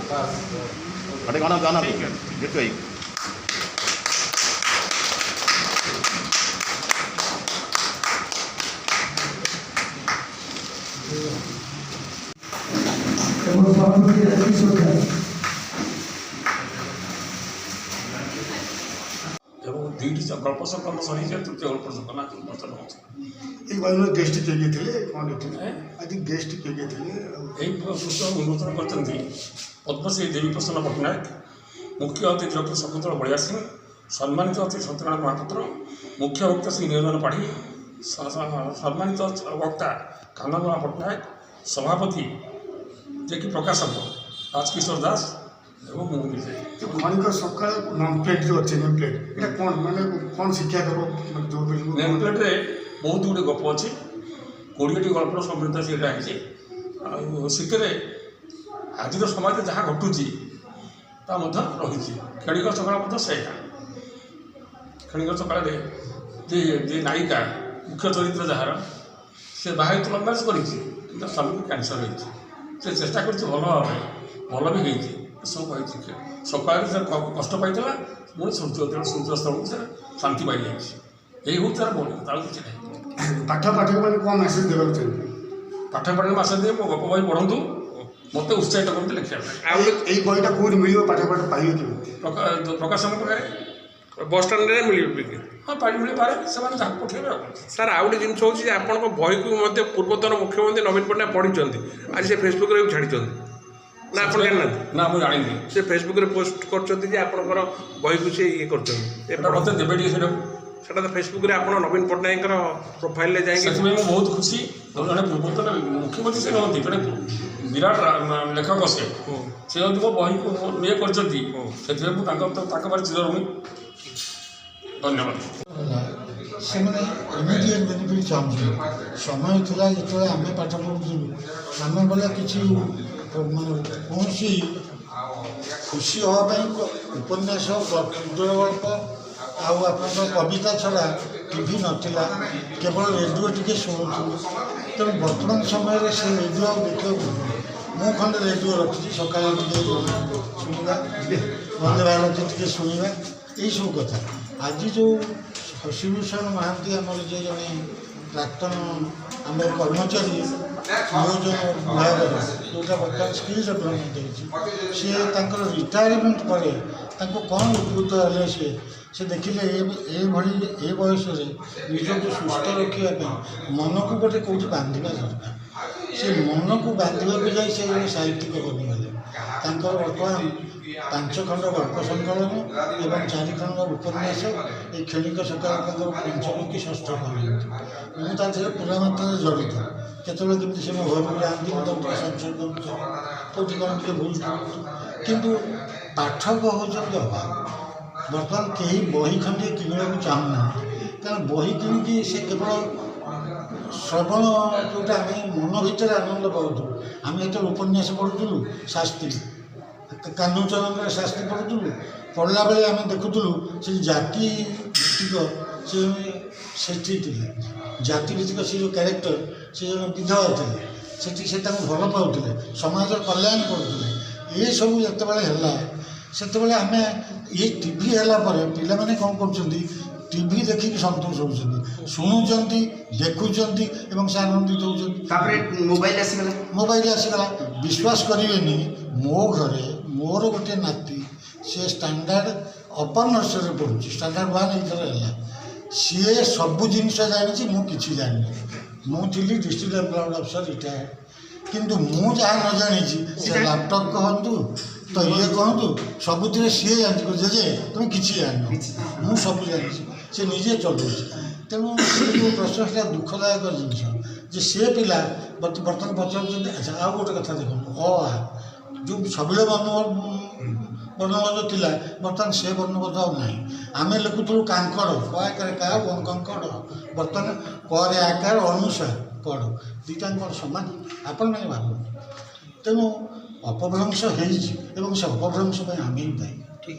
अरे गाना गाना गीत गाई दुईटी गल्प संकलन सरी तृतीय गल्प संकलन आज प्रचलन होती गेस्ट किए गए कौन आज गेस्ट किए गए यही पुस्तक उन्मोचन कर पद्मश्री देवी प्रसन्न पट्टनायक, मुख्य अतिथि डॉक्टर शकुंतला बलिया सिंह, सम्मानित अतिथि सत्यनारायण महापात्र, मुख्य वक्ता श्री निरंजन पाढ़ी, सम्मानित वक्ता काननला पट्टनायक, सभापति जे कि प्रकाशक राजकिशोर दास एवं मु विजय। खनिक सकाल नेम प्लेट जो अच्छे नेम प्लेट ये कौन माने कौन शिक्षा देव जो नेम प्लेट रे बहुत गुड़े गप अच्छी 20टी गल्पर समृद्ध से आज समाज जहाँ घटुची रही क्षणिक सकाल से क्षणिक सकाल जे नायिका मुख्य चरित्र जार से बाहर तो लंबाज कर स्वामी को कैंसर होती चेष्टा कर भल भी सब कही सकाल से कष्ट पाई पुणी सूर्यास्त से शांति पाई जाए यही हूँ तार बोल किसी ना पाठ पाठक मैंने कौन मेसेज देवाक चाहिए पाठ पढ़े मासे दे मो गप बही पढ़ु मत उत्साहित करते लिखा बहीटा कौन मिल पाठ पाठ पाइबे कि प्रकाशन पाखे बस स्टाण्ड में मिल हाँ पाई मिल पारे से पठेबे सर आउ गोटे जिन होची आपण बही को पूर्वतन मुख्यमंत्री नवीन पट्टनायक पढ़ी आज से फेसबुक रे छाड़ी ना आप जानना ना मुझे जानी से फेसबुक रे पोस्ट कर आपणकर बही को से ये कर मत देवे से तो फेसबुक रे आप नवीन पट्टनायक प्रोफाइल जाएंगे से बहुत खुशी जड़े पूर्वतन मुख्यमंत्री से कहते जड़े विराट लेखक से जो बही को ये कर बारे चिरऋणी धन्यवाद से इमिडिएट बेनिफिट चाहूँ समय था जो आम पाठ पढ़ुलु आम बोला कि कौन खुशी हाँपाई उपन्यास क्षुद्र गल्प आप कविता छड़ा टीवी नाला केवल रेडियो टी शुणुलु तेणु बर्तमान समय से रेडियो देखा मु खंडे रेडियो रखी सका शुणा वंदे भारत टी शुणा यही सब कथा आज जो शशिभूषण महांती आमर जे जड़े प्राक्तन आम कर्मचारी नियोजन विभाग जोटा बर्तमान स्किल डेभलपमेंट सी रिटायरमेंट पर कौन उपकृत हे से देखिले ये बयस निजक सुस्थ रखापी मन को गोटे कौटी बांधा दरकार से मन को बांधवाक जाए से जन साहित्यिक बनीगले बर्तमान 5 खंड गल्प संकलन एवं 4 खंड उपन्यास ये क्षणिक सकाल पंचम कि षष्ठ कर मुझे पूरा मात्रा जड़ित केतवे केमती से मो घर को जाती संशोधन कौटी कौन टे भूल किंतु पाठक होती अभाव बर्तमान कहीं बही खंडे किणा चाहूना कारण बही कि से केवल श्रवण जोटा मन भर आनंद पाऊँ आम जो उपन्यास पढ़ुलु शास्त्री कान्हूचरण शास्त्री पढ़ुलु पढ़ला बेले आम देखुलु से जाति भित्तिक से जाति भित्तिक से जो क्यारेक्टर से जो विधवा थे से भल पाते समाज कल्याण करुले ये सब जिते से आम ये टीवी है पे कौन कर टीवी देखिक सतोष होती शुणुंट देखुंट से आनंदित होती मोबाइल आसीगला विश्वास करेनि मो घरे मोर गोटे नाती सी स्टैंडर्ड अपर नर्सरी पढ़ुची स्टैंडर्ड 1 है सी सबू जिनस जानी मुझे जानी मुझे डिस्ट्रिक्ट एम्प्लॉयमेंट ऑफिसर रिटायर्ड किंतु मुझे जहाँ न जानी से लैपटॉप कहतु तो ये कहतु सबुति सी जानी जे तुम कि जान मुझे सब जानी से निजे चलू तेणु जो प्रश्न दुखदायक जिनस सी पिला बर्तमान पचार अच्छा आ गोटे कथा देखो जो सबले वर्णबोध था बर्तमान से वर्णबोध आना आम लिखुलु कांकड़ कआकार का कंकड़ बर्तमान करे आकार अनुसार कड़ दुईटा सामान आपण मैंने भाव तेणु अपभ्रंश हो से अपभ्रंश आम ही दायी ठीक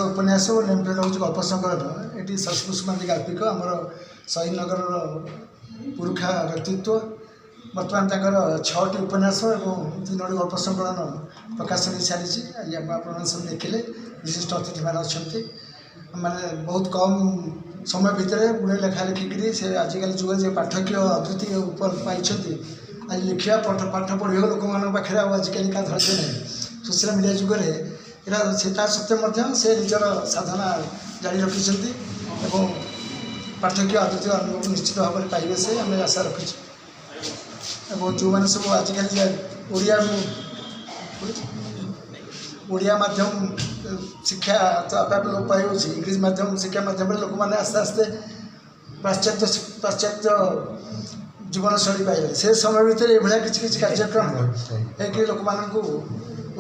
उपन्यास और नेमप्लेट हूँ गल्प संकलन ये शशिभूषण गाल्पिक आमर शहीद नगर पुरुखा व्यक्तित्व ବର୍ତ୍ତମାନ ତାଙ୍କର 6ଟି ଉପନ୍ୟାସ ଏବଂ 3ଟି ଗଳ୍ପ ସଂକଳନ ପ୍ରକାଶ ହୋଇ ସାରିଛି। ଆଜି ଆପଣମାନେ ସବୁ ଦେଖିଲେ, ବିଶିଷ୍ଟ ଅତିଥିମାନେ ଅଛନ୍ତି। ମାନେ ବହୁତ କମ୍ ସମୟ ଭିତରେ ଗୁଡ଼େ ଲେଖା ଲେଖିକିରି ସେ ଆଜିକାଲି ଯୁଗରେ ଯେ ପାଠକୀୟ ଅଦ୍ୱିତୀୟ ପାଇଛନ୍ତି। ଆଜି ଲେଖିବା ପାଠ ପଢ଼ିବା ଲୋକମାନଙ୍କ ପାଖରେ ଆଉ ଆଜିକାଲି କାହା ଧୈର୍ଯ୍ୟ ନାହିଁ। ସୋସିଆଲ ମିଡ଼ିଆ ଯୁଗରେ ଏଇଟା ସେ ତା ସତ୍ତ୍ୱେ ମଧ୍ୟ ସେ ନିଜର ସାଧନା ଜାରି ରଖିଛନ୍ତି ଏବଂ ପାଠକୀୟ ଅଦ୍ୱିତୀୟ ଅନୁଭବ ନିଶ୍ଚିତ ଭାବରେ ପାଇବେ ସେ ଆମେ ଆଶା ରଖିଛୁ। ଏବଂ ଯେଉଁମାନେ ସବୁ ଆଜିକାଲି ଓଡ଼ିଆ ମାଧ୍ୟମ ଶିକ୍ଷା ତ ଆପେ ଆପେ ଲୋପ ପାଇଯାଉଛି, ଇଂଲିଶ ମାଧ୍ୟମ ଶିକ୍ଷା ମାଧ୍ୟମରେ ଲୋକମାନେ ଆସ୍ତେ ଆସ୍ତେ ପାଶ୍ଚାତ୍ୟ ଜୀବନଶୈଳୀ ପାଇଲେ। ସେ ସମୟ ଭିତରେ ଏଭଳିଆ କିଛି କିଛି କାର୍ଯ୍ୟକ୍ରମ ହେଇକି ଲୋକମାନଙ୍କୁ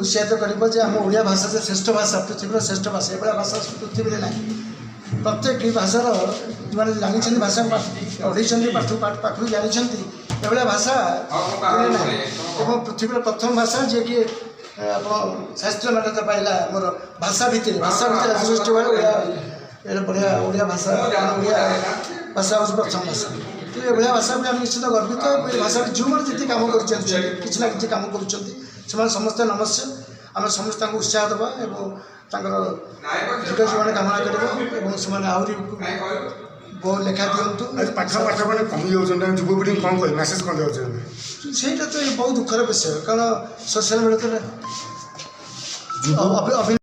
ଉତ୍ସାହିତ କରିବ ଯେ ଆମ ଓଡ଼ିଆ ଭାଷା ଯେ ଶ୍ରେଷ୍ଠ ଭାଷା, ପୃଥିବୀର ଶ୍ରେଷ୍ଠ ଭାଷା, ଏଭଳିଆ ଭାଷା ପୃଥିବୀରେ ନାହିଁ। ପ୍ରତ୍ୟେକ ଭାଷାର ଯେଉଁମାନେ ଜାଣିଛନ୍ତି, ଭାଷା ପଢ଼ିଛନ୍ତି, ପାଠରୁ ଜାଣିଛନ୍ତି, ଏଭଳିଆ ଭାଷା ନାହିଁ। ଏବଂ ପୃଥିବୀର ପ୍ରଥମ ଭାଷା ଯିଏକି ଆପଣ ଶାସ୍ତ୍ରୀୟ ମାନ୍ୟତା ପାଇଲା ଆମର ଭାଷା ଭିତରେ ସୃଷ୍ଟି ଭଳି ଓଡ଼ିଆ ଭାଷା ହେଉଛି ପ୍ରଥମ ଭାଷା। ତ ଏଭଳିଆ ଭାଷାକୁ ଆମେ ନିଶ୍ଚିତ ଗର୍ବିତ। ଏ ଭାଷାରେ ଯେଉଁମାନେ ଯେତିକି କାମ କରୁଛନ୍ତି, କିଛି ନା କିଛି କାମ କରୁଛନ୍ତି, ସେମାନେ ସମସ୍ତେ ନମସ୍ୟ। ଆମେ ସମସ୍ତେ ତାଙ୍କୁ ଉତ୍ସାହ ଦେବା ଏବଂ ତାଙ୍କର ଦୀର୍ଘ ଜୀବନ କାମନା କରିବା ଏବଂ ସେମାନେ ଆହୁରି ବହୁ ଲେଖା ଦିଅନ୍ତୁ। ଆଜି ପାଠ ମାନେ କମି ଯାଉଛନ୍ତି, ଆମେ ଯୁବପିଢ଼ିଙ୍କୁ କ'ଣ କହିବେ, ମେସେଜ୍ କ'ଣ ଯାଉଛନ୍ତି? ସେଇଟା ତ ବହୁତ ଦୁଃଖର ବିଷୟ, କାରଣ ସୋସିଆଲ ମିଡ଼ିଆରେ